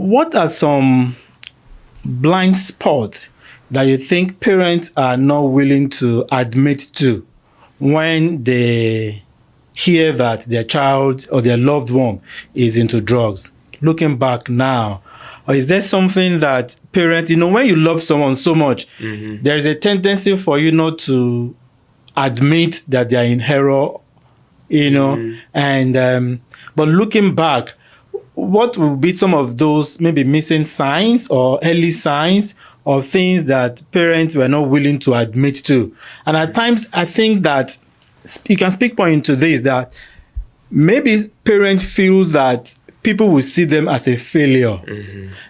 what are some blind spots that you think parents are not willing to admit to when they hear that their child or their loved one is into drugs? Looking back now, or is there something that parents, when you love someone so much, there is a tendency for you not to admit that they are in error, and but looking back, what would be some of those maybe missing signs or early signs of things that parents were not willing to admit to? And at times, I think that you can speak point into this, that maybe parents feel that people will see them as a failure,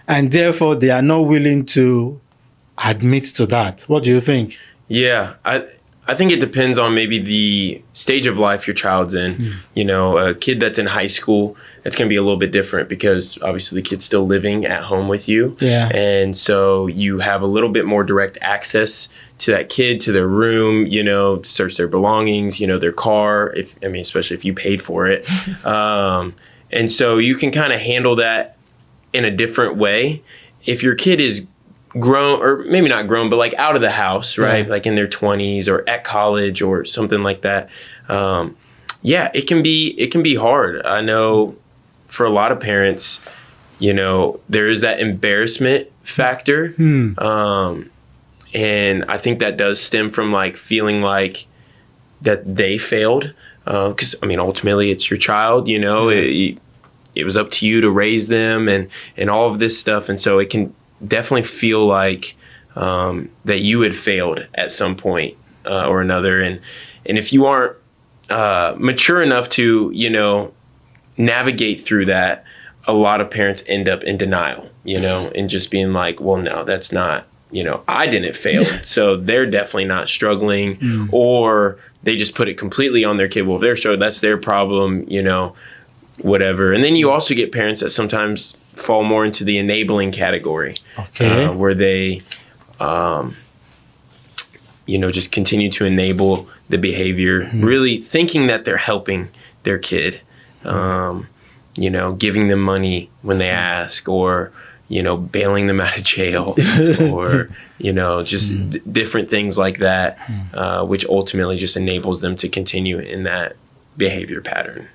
and therefore they are not willing to admit to that. What do you think? Yeah, I think it depends on maybe the stage of life your child's in. A kid that's in high school, it's going to be a little bit different because obviously the kid's still living at home with you. Yeah. And so you have a little bit more direct access to that kid, to their room, search their belongings, their car, especially if you paid for it. And so you can kind of handle that in a different way. If your kid is grown, or maybe not grown, but like out of the house, right? Like in their 20s or at college or something like that. It can be hard. I know for a lot of parents, there is that embarrassment factor. And I think that does stem from like feeling like that they failed. Because ultimately it's your child, it was up to you to raise them and all of this stuff. And so it can definitely feel like that you had failed at some point or another. And if you aren't mature enough to, navigate through that, a lot of parents end up in denial, and just being like, well, no, that's not, I didn't fail. So they're definitely not struggling, or they just put it completely on their kid. Well, if they're struggling, that's their problem, whatever. And then you also get parents that sometimes fall more into the enabling category, where they, just continue to enable the behavior, really thinking that they're helping their kid, giving them money when they ask, or, bailing them out of jail, or, just different things like that, which ultimately just enables them to continue in that behavior pattern.